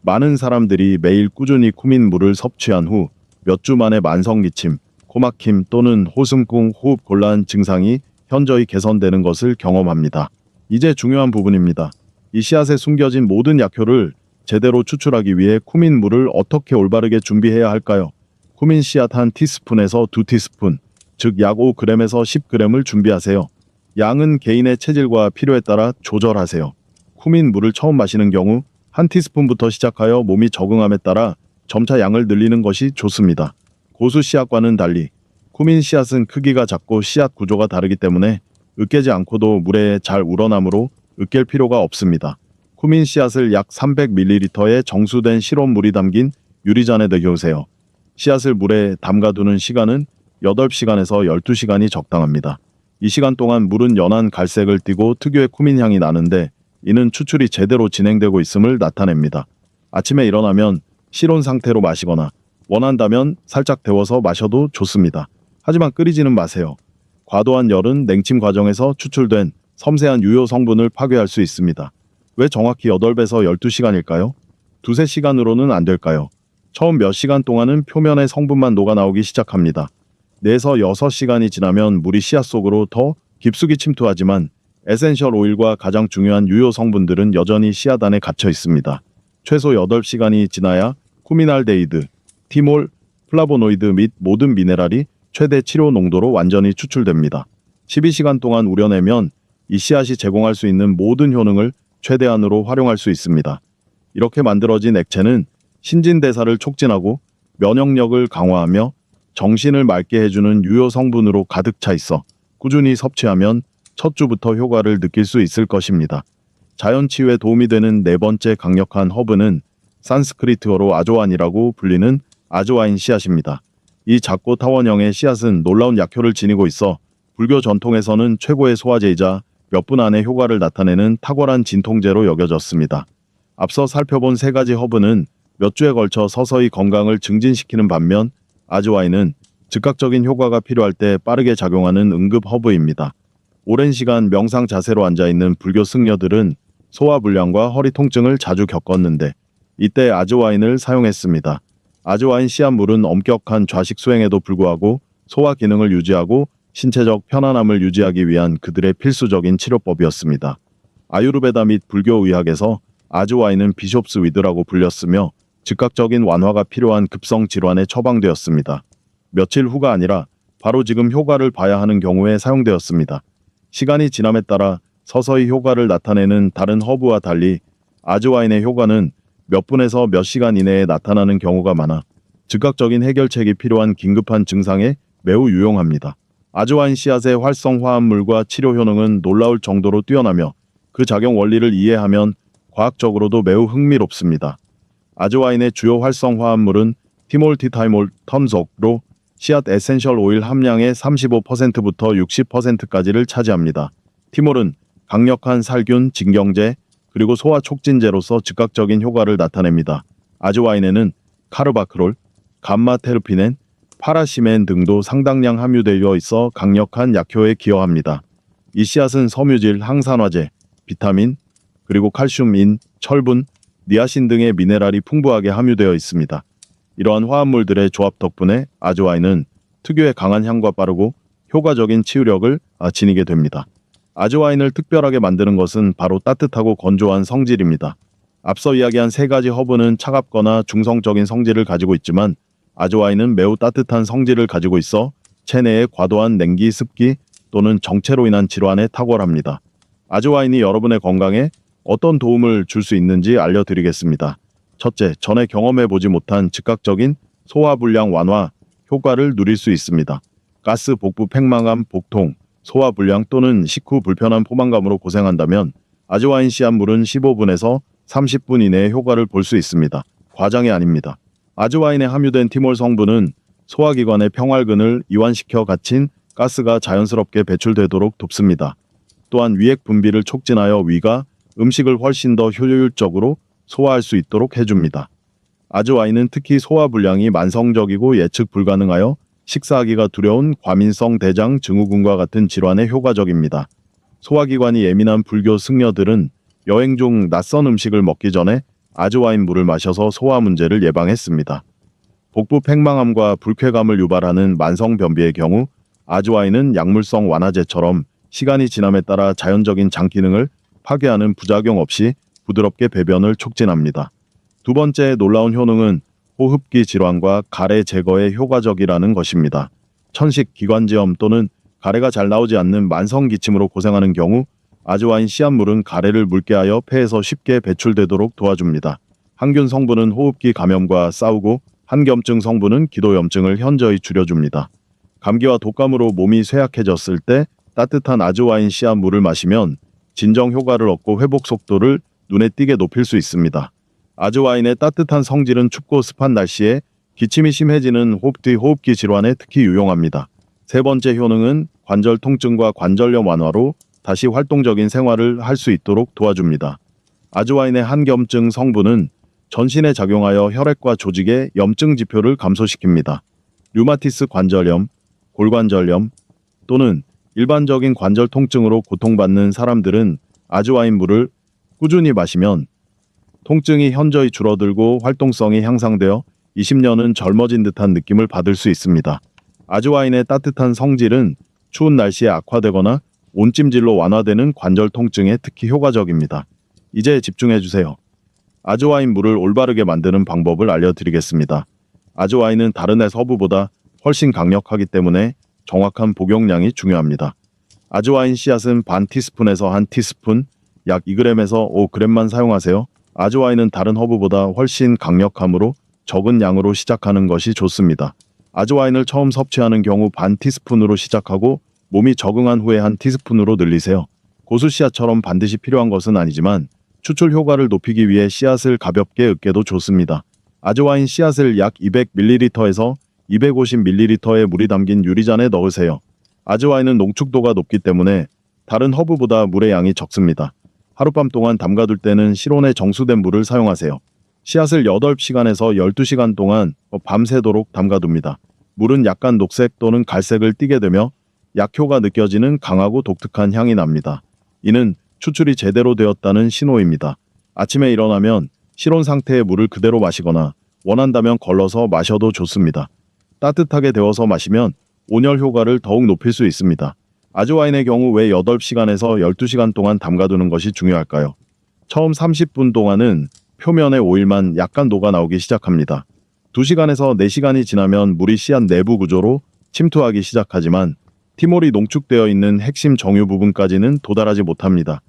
많은 사람들이 매일 꾸준히 쿠민물을 섭취한 후 몇 주 만에 만성기침, 코막힘 또는 호흡곤, 호흡 곤란 증상이 현저히 개선되는 것을 경험합니다. 이제 중요한 부분입니다. 이 씨앗에 숨겨진 모든 약효를 제대로 추출하기 위해 쿠민물을 어떻게 올바르게 준비해야 할까요? 쿠민 씨앗 한 티스푼에서 2티스푼, 즉 약 5g에서 10g을 준비하세요. 양은 개인의 체질과 필요에 따라 조절하세요. 쿠민물을 처음 마시는 경우 한 티스푼부터 시작하여 몸이 적응함에 따라 점차 양을 늘리는 것이 좋습니다. 고수 씨앗과는 달리 쿠민 씨앗은 크기가 작고 씨앗 구조가 다르기 때문에 으깨지 않고도 물에 잘 우러나므로 으깰 필요가 없습니다. 쿠민 씨앗을 약 300ml의 정수된 실온물이 담긴 유리잔에 넣으세요. 씨앗을 물에 담가두는 시간은 8시간에서 12시간이 적당합니다. 이 시간 동안 물은 연한 갈색을 띠고 특유의 쿠민 향이 나는데 이는 추출이 제대로 진행되고 있음을 나타냅니다. 아침에 일어나면 실온 상태로 마시거나 원한다면 살짝 데워서 마셔도 좋습니다. 하지만 끓이지는 마세요. 과도한 열은 냉침 과정에서 추출된 섬세한 유효 성분을 파괴할 수 있습니다. 왜 정확히 8배에서 12시간일까요? 두세 시간으로는 안 될까요? 처음 몇 시간 동안은 표면의 성분만 녹아나오기 시작합니다. 4에서 6시간이 지나면 물이 씨앗 속으로 더 깊숙이 침투하지만 에센셜 오일과 가장 중요한 유효 성분들은 여전히 씨앗 안에 갇혀 있습니다. 최소 8시간이 지나야 쿠민알데히드, 티몰, 플라보노이드 및 모든 미네랄이 최대 치료 농도로 완전히 추출됩니다. 12시간 동안 우려내면 이 씨앗이 제공할 수 있는 모든 효능을 최대한으로 활용할 수 있습니다. 이렇게 만들어진 액체는 신진대사를 촉진하고 면역력을 강화하며 정신을 맑게 해주는 유효 성분으로 가득 차 있어 꾸준히 섭취하면 첫 주부터 효과를 느낄 수 있을 것입니다. 자연 치유에 도움이 되는 네 번째 강력한 허브는 산스크리트어로 아조안이라고 불리는 아조아인 씨앗입니다. 이 작고 타원형의 씨앗은 놀라운 약효를 지니고 있어 불교 전통에서는 최고의 소화제이자 몇 분 안에 효과를 나타내는 탁월한 진통제로 여겨졌습니다. 앞서 살펴본 세 가지 허브는 몇 주에 걸쳐 서서히 건강을 증진시키는 반면 아조아인은 즉각적인 효과가 필요할 때 빠르게 작용하는 응급 허브입니다. 오랜 시간 명상 자세로 앉아있는 불교 승려들은 소화불량과 허리 통증을 자주 겪었는데 이때 아조아인을 사용했습니다. 아조아인 씨앗물은 엄격한 좌식 수행에도 불구하고 소화 기능을 유지하고 신체적 편안함을 유지하기 위한 그들의 필수적인 치료법이었습니다. 아유르베다 및 불교 의학에서 아조아인은 비숍스 위드라고 불렸으며 즉각적인 완화가 필요한 급성 질환에 처방되었습니다. 며칠 후가 아니라 바로 지금 효과를 봐야 하는 경우에 사용되었습니다. 시간이 지남에 따라 서서히 효과를 나타내는 다른 허브와 달리 아조아인의 효과는 몇 분에서 몇 시간 이내에 나타나는 경우가 많아 즉각적인 해결책이 필요한 긴급한 증상에 매우 유용합니다. 아조아인 씨앗의 활성 화합물과 치료 효능은 놀라울 정도로 뛰어나며 그 작용 원리를 이해하면 과학적으로도 매우 흥미롭습니다. 아조아인의 주요 활성 화합물은 티몰티타이몰 텀속로 씨앗 에센셜 오일 함량의 35%부터 60%까지를 차지합니다. 티몰은 강력한 살균, 진경제, 그리고 소화 촉진제로서 즉각적인 효과를 나타냅니다. 아조아인에는 카르바크롤, 감마테르피넨, 파라시멘 등도 상당량 함유되어 있어 강력한 약효에 기여합니다. 이 씨앗은 섬유질, 항산화제, 비타민, 그리고 칼슘, 철분, 니아신 등의 미네랄이 풍부하게 함유되어 있습니다. 이러한 화합물들의 조합 덕분에 아조아인은 특유의 강한 향과 빠르고 효과적인 치유력을 지니게 됩니다. 아조아인을 특별하게 만드는 것은 바로 따뜻하고 건조한 성질입니다. 앞서 이야기한 세 가지 허브는 차갑거나 중성적인 성질을 가지고 있지만 아조아인은 매우 따뜻한 성질을 가지고 있어 체내의 과도한 냉기, 습기 또는 정체로 인한 질환에 탁월합니다. 아조아인이 여러분의 건강에 어떤 도움을 줄 수 있는지 알려드리겠습니다. 첫째, 전에 경험해보지 못한 즉각적인 소화불량 완화 효과를 누릴 수 있습니다. 가스, 복부, 팽만감, 복통, 소화불량 또는 식후 불편한 포만감으로 고생한다면 아조아인 씨앗물은 15분에서 30분 이내에 효과를 볼 수 있습니다. 과장이 아닙니다. 아조아인에 함유된 티몰 성분은 소화기관의 평활근을 이완시켜 갇힌 가스가 자연스럽게 배출되도록 돕습니다. 또한 위액 분비를 촉진하여 위가 음식을 훨씬 더 효율적으로 소화할 수 있도록 해줍니다. 아조아인은 특히 소화불량이 만성적이고 예측 불가능하여 식사하기가 두려운 과민성 대장 증후군과 같은 질환에 효과적입니다. 소화기관이 예민한 불교 승려들은 여행 중 낯선 음식을 먹기 전에 아조아인 물을 마셔서 소화 문제를 예방했습니다. 복부 팽만함과 불쾌감을 유발하는 만성 변비의 경우 아조아인은 약물성 완화제처럼 시간이 지남에 따라 자연적인 장 기능을 파괴하는 부작용 없이 부드럽게 배변을 촉진합니다. 두 번째 놀라운 효능은 호흡기 질환과 가래 제거에 효과적이라는 것입니다. 천식, 기관지염 또는 가래가 잘 나오지 않는 만성 기침으로 고생하는 경우 아조아인 씨앗물은 가래를 묽게 하여 폐에서 쉽게 배출되도록 도와줍니다. 항균 성분은 호흡기 감염과 싸우고 한겸증 성분은 기도염증을 현저히 줄여줍니다. 감기와 독감으로 몸이 쇠약해졌을 때 따뜻한 아조아인 씨앗물을 마시면 진정 효과를 얻고 회복 속도를 눈에 띄게 높일 수 있습니다. 아조아인의 따뜻한 성질은 춥고 습한 날씨에 기침이 심해지는 호흡기 질환에 특히 유용합니다. 세 번째 효능은 관절 통증과 관절염 완화로 다시 활동적인 생활을 할 수 있도록 도와줍니다. 아조아인의 한겸증 성분은 전신에 작용하여 혈액과 조직의 염증 지표를 감소시킵니다. 류마티스 관절염, 골관절염 또는 일반적인 관절 통증으로 고통받는 사람들은 아조아인 물을 꾸준히 마시면 통증이 현저히 줄어들고 활동성이 향상되어 20년은 젊어진 듯한 느낌을 받을 수 있습니다. 아조아인의 따뜻한 성질은 추운 날씨에 악화되거나 온찜질로 완화되는 관절 통증에 특히 효과적입니다. 이제 집중해주세요. 아조아인 물을 올바르게 만드는 방법을 알려드리겠습니다. 아조아인은 다른 애 허브보다 훨씬 강력하기 때문에 정확한 복용량이 중요합니다. 아즈와인 씨앗은 반 티스푼에서 한 티스푼, 약 2g에서 5g만 사용하세요. 아즈와인은 다른 허브보다 훨씬 강력하므로 적은 양으로 시작하는 것이 좋습니다. 아즈와인을 처음 섭취하는 경우 반 티스푼으로 시작하고 몸이 적응한 후에 한 티스푼으로 늘리세요. 고수 씨앗처럼 반드시 필요한 것은 아니지만 추출 효과를 높이기 위해 씨앗을 가볍게 으깨도 좋습니다. 아즈와인 씨앗을 약 200ml에서 250ml의 물이 담긴 유리잔에 넣으세요. 아즈와인은 농축도가 높기 때문에 다른 허브보다 물의 양이 적습니다. 하룻밤 동안 담가둘 때는 실온에 정수된 물을 사용하세요. 씨앗을 8시간에서 12시간 동안 밤새도록 담가둡니다. 물은 약간 녹색 또는 갈색을 띠게 되며 약효가 느껴지는 강하고 독특한 향이 납니다. 이는 추출이 제대로 되었다는 신호입니다. 아침에 일어나면 실온 상태의 물을 그대로 마시거나 원한다면 걸러서 마셔도 좋습니다. 따뜻하게 데워서 마시면 온열 효과를 더욱 높일 수 있습니다. 아즈와인의 경우 왜 8시간에서 12시간 동안 담가두는 것이 중요할까요? 처음 30분 동안은 표면의 오일만 약간 녹아 나오기 시작합니다. 2시간에서 4시간이 지나면 물이 씨앗 내부 구조로 침투하기 시작하지만 티몰이 농축되어 있는 핵심 정유 부분까지는 도달하지 못합니다.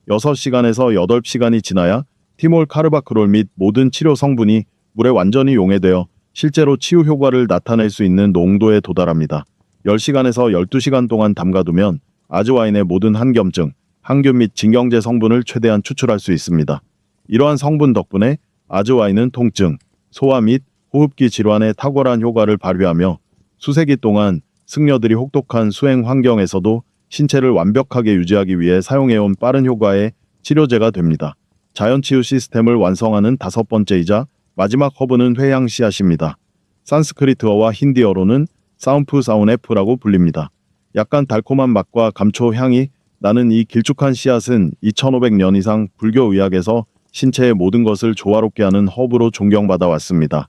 6시간에서 8시간이 지나야 티몰 카르바크롤 및 모든 치료 성분이 물에 완전히 용해되어 실제로 치유 효과를 나타낼 수 있는 농도에 도달합니다. 10시간에서 12시간 동안 담가두면 아즈와인의 모든 한겸증, 항균 및 진경제 성분을 최대한 추출할 수 있습니다. 이러한 성분 덕분에 아즈와인은 통증, 소화 및 호흡기 질환에 탁월한 효과를 발휘하며 수세기 동안 승려들이 혹독한 수행 환경에서도 신체를 완벽하게 유지하기 위해 사용해온 빠른 효과의 치료제가 됩니다. 자연치유 시스템을 완성하는 5번째이자 마지막 허브는 회양 씨앗입니다. 산스크리트어와 힌디어로는 사운프 사운에프라고 불립니다. 약간 달콤한 맛과 감초 향이 나는 이 길쭉한 씨앗은 2500년 이상 불교 의학에서 신체의 모든 것을 조화롭게 하는 허브로 존경받아 왔습니다.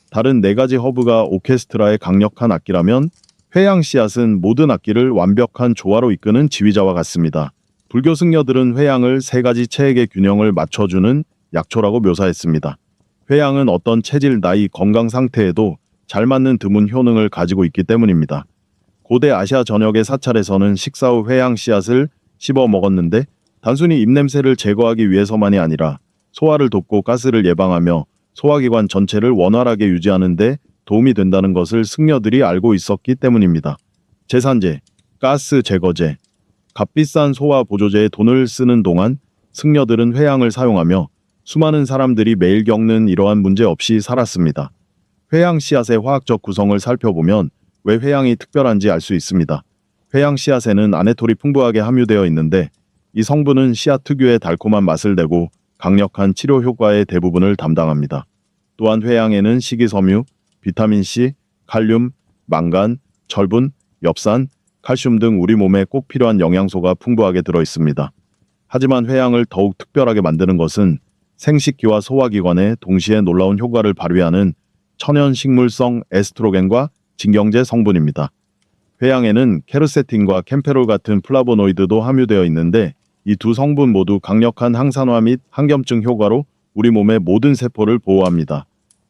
다른 4가지 허브가 오케스트라의 강력한 악기라면 회양 씨앗은 모든 악기를 완벽한 조화로 이끄는 지휘자와 같습니다. 불교 승려들은 회양을 3가지 체액의 균형을 맞춰주는 약초라고 묘사했습니다. 회양은 어떤 체질, 나이, 건강 상태에도 잘 맞는 드문 효능을 가지고 있기 때문입니다. 고대 아시아 전역의 사찰에서는 식사 후 회양 씨앗을 씹어 먹었는데 단순히 입냄새를 제거하기 위해서만이 아니라 소화를 돕고 가스를 예방하며 소화기관 전체를 원활하게 유지하는 데 도움이 된다는 것을 승려들이 알고 있었기 때문입니다. 제산제, 가스 제거제, 값비싼 소화 보조제에 돈을 쓰는 동안 승려들은 회양을 사용하며 수많은 사람들이 매일 겪는 이러한 문제 없이 살았습니다. 회양 씨앗의 화학적 구성을 살펴보면 왜 회양이 특별한지 알 수 있습니다. 회양 씨앗에는 아네톨이 풍부하게 함유되어 있는데 이 성분은 씨앗 특유의 달콤한 맛을 내고 강력한 치료 효과의 대부분을 담당합니다. 또한 회양에는 식이섬유, 비타민C, 칼륨, 망간, 철분, 엽산, 칼슘 등 우리 몸에 꼭 필요한 영양소가 풍부하게 들어 있습니다. 하지만 회양을 더욱 특별하게 만드는 것은 생식기와 소화기관에 동시에 놀라운 효과를 발휘하는 천연 식물성 에스트로겐과 진경제 성분입니다. 회양에는 케르세틴과 캠페롤 같은 플라보노이드도 함유되어 있는데 이 두 성분 모두 강력한 항산화 및 항염증 효과로 우리 몸의 모든 세포를 보호합니다.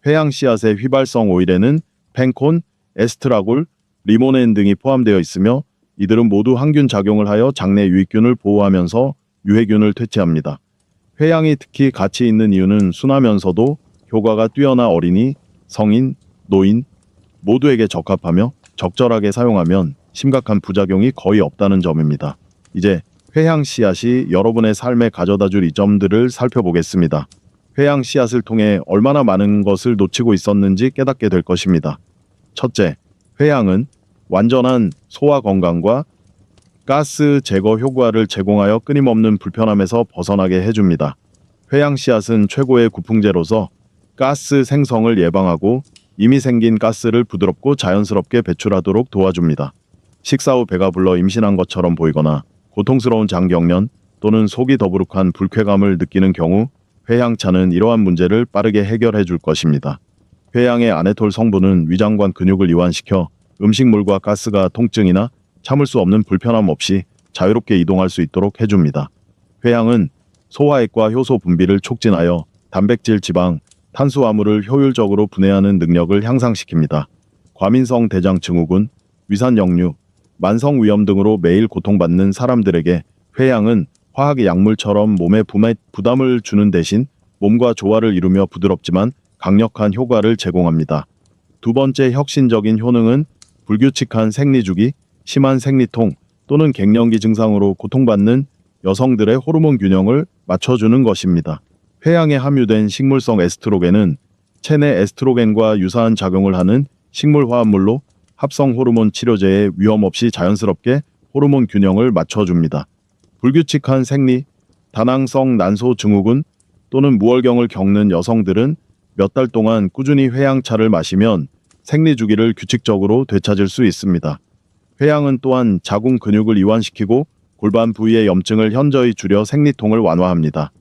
회양 씨앗의 휘발성 오일에는 펜콘, 에스트라골, 리모넨 등이 포함되어 있으며 이들은 모두 항균 작용을 하여 장내 유익균을 보호하면서 유해균을 퇴치합니다. 회양이 특히 가치 있는 이유는 순하면서도 효과가 뛰어나 어린이, 성인, 노인 모두에게 적합하며 적절하게 사용하면 심각한 부작용이 거의 없다는 점입니다. 이제 회양 씨앗이 여러분의 삶에 가져다줄 이 점들을 살펴보겠습니다. 회양 씨앗을 통해 얼마나 많은 것을 놓치고 있었는지 깨닫게 될 것입니다. 첫째, 회양은 완전한 소화 건강과 가스 제거 효과를 제공하여 끊임없는 불편함에서 벗어나게 해줍니다. 회양 씨앗은 최고의 구풍제로서 가스 생성을 예방하고 이미 생긴 가스를 부드럽고 자연스럽게 배출하도록 도와줍니다. 식사 후 배가 불러 임신한 것처럼 보이거나 고통스러운 장경련 또는 속이 더부룩한 불쾌감을 느끼는 경우 회양차는 이러한 문제를 빠르게 해결해 줄 것입니다. 회양의 아네톨 성분은 위장관 근육을 이완시켜 음식물과 가스가 통증이나 참을 수 없는 불편함 없이 자유롭게 이동할 수 있도록 해줍니다. 회양은 소화액과 효소 분비를 촉진하여 단백질, 지방, 탄수화물을 효율적으로 분해하는 능력을 향상시킵니다. 과민성 대장 증후군, 위산 역류, 만성 위염 등으로 매일 고통받는 사람들에게 회양은 화학 약물처럼 몸에 부담을 주는 대신 몸과 조화를 이루며 부드럽지만 강력한 효과를 제공합니다. 두 번째 혁신적인 효능은 불규칙한 생리주기, 심한 생리통 또는 갱년기 증상으로 고통받는 여성들의 호르몬 균형을 맞춰주는 것입니다. 회양에 함유된 식물성 에스트로겐은 체내 에스트로겐과 유사한 작용을 하는 식물 화합물로 합성 호르몬 치료제에 위험 없이 자연스럽게 호르몬 균형을 맞춰줍니다. 불규칙한 생리, 다낭성 난소 증후군 또는 무월경을 겪는 여성들은 몇 달 동안 꾸준히 회양차를 마시면 생리 주기를 규칙적으로 되찾을 수 있습니다. 회양은 또한 자궁 근육을 이완시키고 골반 부위의 염증을 현저히 줄여 생리통을 완화합니다.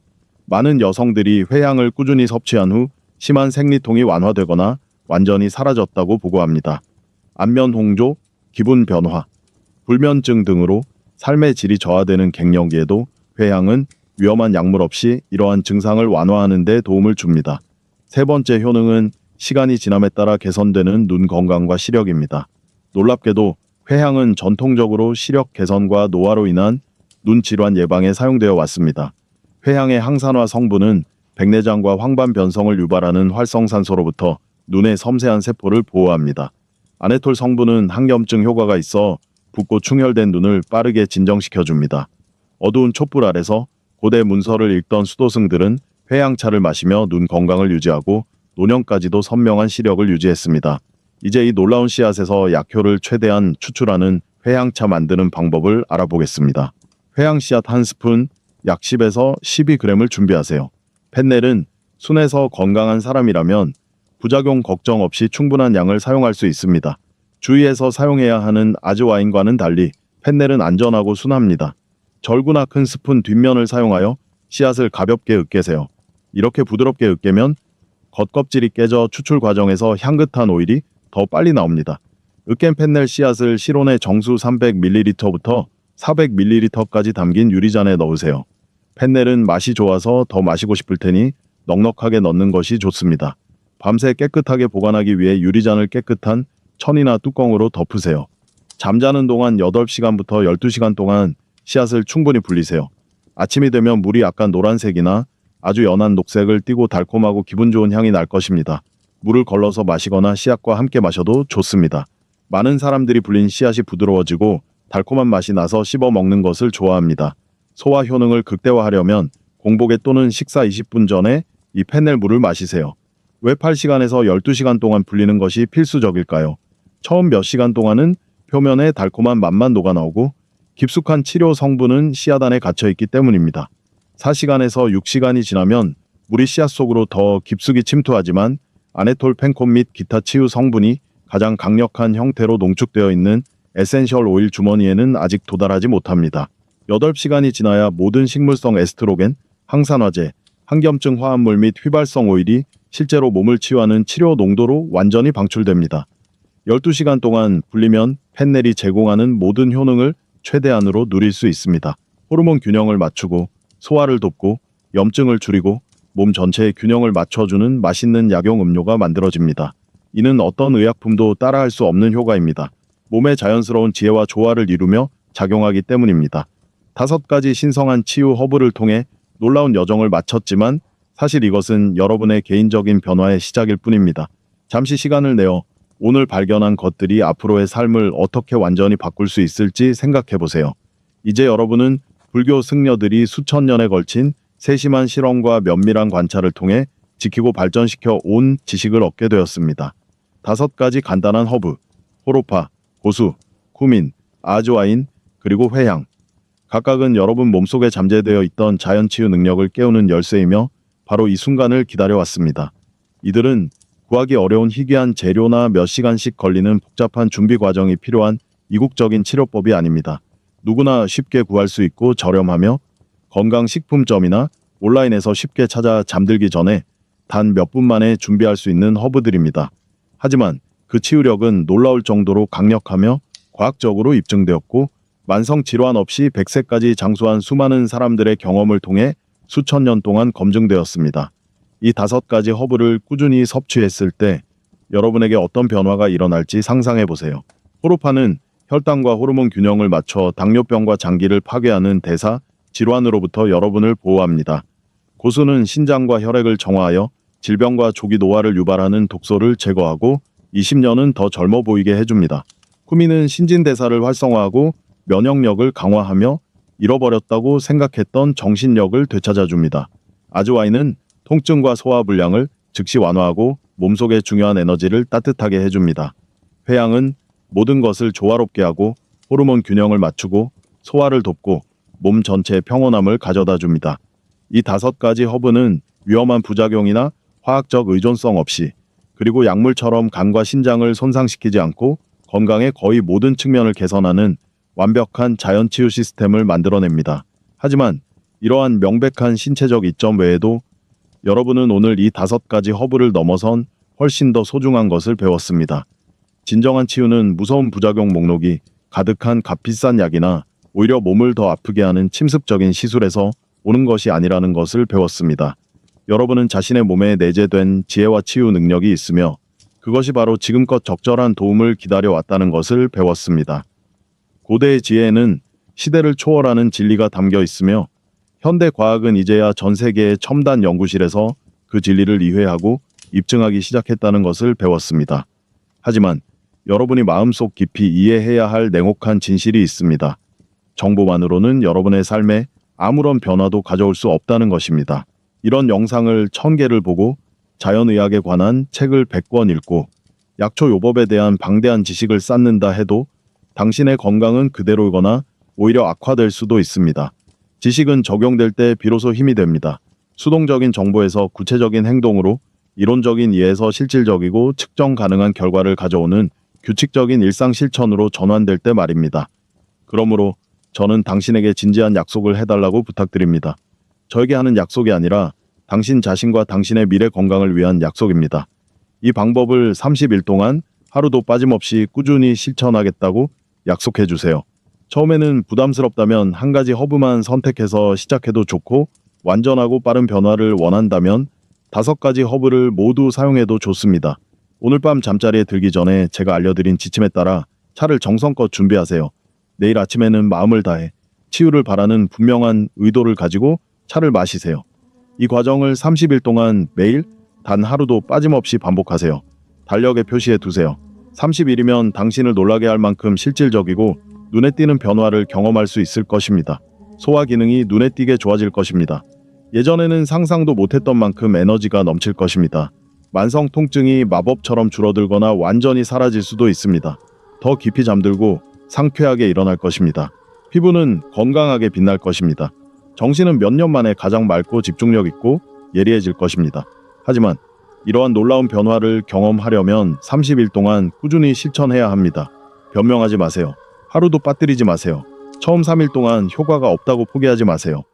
많은 여성들이 회양을 꾸준히 섭취한 후 심한 생리통이 완화되거나 완전히 사라졌다고 보고합니다. 안면 홍조, 기분 변화, 불면증 등으로 삶의 질이 저하되는 갱년기에도 회양은 위험한 약물 없이 이러한 증상을 완화하는 데 도움을 줍니다. 세 번째 효능은 시간이 지남에 따라 개선되는 눈 건강과 시력입니다. 놀랍게도 회향은 전통적으로 시력 개선과 노화로 인한 눈 질환 예방에 사용되어 왔습니다. 회향의 항산화 성분은 백내장과 황반 변성을 유발하는 활성산소로부터 눈의 섬세한 세포를 보호합니다. 아네톨 성분은 항염증 효과가 있어 붓고 충혈된 눈을 빠르게 진정시켜줍니다. 어두운 촛불 아래서 고대 문서를 읽던 수도승들은 회양차를 마시며 눈 건강을 유지하고 노년까지도 선명한 시력을 유지했습니다. 이제 이 놀라운 씨앗에서 약효를 최대한 추출하는 회양차 만드는 방법을 알아보겠습니다. 회양 씨앗 한 스푼, 약 10에서 12g을 준비하세요. 펜넬은 순해서 건강한 사람이라면 부작용 걱정 없이 충분한 양을 사용할 수 있습니다. 주의해서 사용해야 하는 아즈와인과는 달리 펜넬은 안전하고 순합니다. 절구나 큰 스푼 뒷면을 사용하여 씨앗을 가볍게 으깨세요. 이렇게 부드럽게 으깨면 겉껍질이 깨져 추출 과정에서 향긋한 오일이 더 빨리 나옵니다. 으깬 펜넬 씨앗을 실온의 정수 300ml부터 400ml까지 담긴 유리잔에 넣으세요. 펜넬은 맛이 좋아서 더 마시고 싶을 테니 넉넉하게 넣는 것이 좋습니다. 밤새 깨끗하게 보관하기 위해 유리잔을 깨끗한 천이나 뚜껑으로 덮으세요. 잠자는 동안 8시간부터 12시간 동안 씨앗을 충분히 불리세요. 아침이 되면 물이 약간 노란색이나 아주 연한 녹색을 띠고 달콤하고 기분 좋은 향이 날 것입니다. 물을 걸러서 마시거나 씨앗과 함께 마셔도 좋습니다. 많은 사람들이 불린 씨앗이 부드러워지고 달콤한 맛이 나서 씹어 먹는 것을 좋아합니다. 소화 효능을 극대화하려면 공복에 또는 식사 20분 전에 이 펜넬 물을 마시세요. 왜 8시간에서 12시간 동안 불리는 것이 필수적일까요? 처음 몇 시간 동안은 표면에 달콤한 맛만 녹아나오고 깊숙한 치료 성분은 씨앗 안에 갇혀있기 때문입니다. 4시간에서 6시간이 지나면 물이 씨앗 속으로 더 깊숙이 침투하지만 아네톨 펜콘 및 기타 치유 성분이 가장 강력한 형태로 농축되어 있는 에센셜 오일 주머니에는 아직 도달하지 못합니다. 8시간이 지나야 모든 식물성 에스트로겐, 항산화제, 항염증 화합물 및 휘발성 오일이 실제로 몸을 치유하는 치료 농도로 완전히 방출됩니다. 12시간 동안 불리면 펜넬이 제공하는 모든 효능을 최대한으로 누릴 수 있습니다. 호르몬 균형을 맞추고 소화를 돕고 염증을 줄이고 몸 전체의 균형을 맞춰주는 맛있는 약용 음료가 만들어집니다. 이는 어떤 의약품도 따라할 수 없는 효과입니다. 몸의 자연스러운 지혜와 조화를 이루며 작용하기 때문입니다. 5가지 신성한 치유 허브를 통해 놀라운 여정을 마쳤지만 사실 이것은 여러분의 개인적인 변화의 시작일 뿐입니다. 잠시 시간을 내어 오늘 발견한 것들이 앞으로의 삶을 어떻게 완전히 바꿀 수 있을지 생각해 보세요. 이제 여러분은 불교 승려들이 수천 년에 걸친 세심한 실험과 면밀한 관찰을 통해 지키고 발전시켜 온 지식을 얻게 되었습니다. 5가지 간단한 허브, 호로파, 고수, 쿠민, 아즈와인, 그리고 회향. 각각은 여러분 몸속에 잠재되어 있던 자연치유 능력을 깨우는 열쇠이며 바로 이 순간을 기다려왔습니다. 이들은 구하기 어려운 희귀한 재료나 몇 시간씩 걸리는 복잡한 준비 과정이 필요한 이국적인 치료법이 아닙니다. 누구나 쉽게 구할 수 있고 저렴하며 건강식품점이나 온라인에서 쉽게 찾아 잠들기 전에 단 몇 분 만에 준비할 수 있는 허브들입니다. 하지만 그 치유력은 놀라울 정도로 강력하며 과학적으로 입증되었고 만성 질환 없이 100세까지 장수한 수많은 사람들의 경험을 통해 수천 년 동안 검증되었습니다. 이 5가지 허브를 꾸준히 섭취했을 때 여러분에게 어떤 변화가 일어날지 상상해 보세요. 호로파는 혈당과 호르몬 균형을 맞춰 당뇨병과 장기를 파괴하는 대사 질환으로부터 여러분을 보호합니다. 고수는 신장과 혈액을 정화하여 질병과 조기 노화를 유발하는 독소를 제거하고 20년은 더 젊어 보이게 해줍니다. 쿠미는 신진대사를 활성화하고 면역력을 강화하며 잃어버렸다고 생각했던 정신력을 되찾아줍니다. 아즈와인은 통증과 소화불량을 즉시 완화하고 몸속의 중요한 에너지를 따뜻하게 해줍니다. 회양은 모든 것을 조화롭게 하고 호르몬 균형을 맞추고 소화를 돕고 몸 전체의 평온함을 가져다 줍니다. 이 5가지 허브는 위험한 부작용이나 화학적 의존성 없이 그리고 약물처럼 간과 신장을 손상시키지 않고 건강의 거의 모든 측면을 개선하는 완벽한 자연치유 시스템을 만들어냅니다. 하지만 이러한 명백한 신체적 이점 외에도 여러분은 오늘 이 5가지 허브를 넘어선 훨씬 더 소중한 것을 배웠습니다. 진정한 치유는 무서운 부작용 목록이 가득한 값비싼 약이나 오히려 몸을 더 아프게 하는 침습적인 시술에서 오는 것이 아니라는 것을 배웠습니다. 여러분은 자신의 몸에 내재된 지혜와 치유 능력이 있으며 그것이 바로 지금껏 적절한 도움을 기다려왔다는 것을 배웠습니다. 고대의 지혜에는 시대를 초월하는 진리가 담겨 있으며 현대 과학은 이제야 전 세계의 첨단 연구실에서 그 진리를 이해하고 입증하기 시작했다는 것을 배웠습니다. 하지만 여러분이 마음속 깊이 이해해야 할 냉혹한 진실이 있습니다. 정보만으로는 여러분의 삶에 아무런 변화도 가져올 수 없다는 것입니다. 이런 영상을 1000개를 보고 자연의학에 관한 책을 100권 읽고 약초요법에 대한 방대한 지식을 쌓는다 해도 당신의 건강은 그대로거나 오히려 악화될 수도 있습니다. 지식은 적용될 때 비로소 힘이 됩니다. 수동적인 정보에서 구체적인 행동으로 이론적인 이해에서 실질적이고 측정 가능한 결과를 가져오는 규칙적인 일상 실천으로 전환될 때 말입니다. 그러므로 저는 당신에게 진지한 약속을 해달라고 부탁드립니다. 저에게 하는 약속이 아니라 당신 자신과 당신의 미래 건강을 위한 약속입니다. 이 방법을 30일 동안 하루도 빠짐없이 꾸준히 실천하겠다고 약속해 주세요. 처음에는 부담스럽다면 한 가지 허브만 선택해서 시작해도 좋고 완전하고 빠른 변화를 원한다면 5가지 허브를 모두 사용해도 좋습니다. 오늘 밤 잠자리에 들기 전에 제가 알려드린 지침에 따라 차를 정성껏 준비하세요. 내일 아침에는 마음을 다해 치유를 바라는 분명한 의도를 가지고 차를 마시세요. 이 과정을 30일 동안 매일 단 하루도 빠짐없이 반복하세요. 달력에 표시해 두세요. 30일이면 당신을 놀라게 할 만큼 실질적이고 눈에 띄는 변화를 경험할 수 있을 것입니다. 소화 기능이 눈에 띄게 좋아질 것입니다. 예전에는 상상도 못했던 만큼 에너지가 넘칠 것입니다. 만성 통증이 마법처럼 줄어들거나 완전히 사라질 수도 있습니다. 더 깊이 잠들고 상쾌하게 일어날 것입니다. 피부는 건강하게 빛날 것입니다. 정신은 몇 년 만에 가장 맑고 집중력 있고 예리해질 것입니다. 하지만 이러한 놀라운 변화를 경험하려면 30일 동안 꾸준히 실천해야 합니다. 변명하지 마세요. 하루도 빠뜨리지 마세요. 처음 3일 동안 효과가 없다고 포기하지 마세요.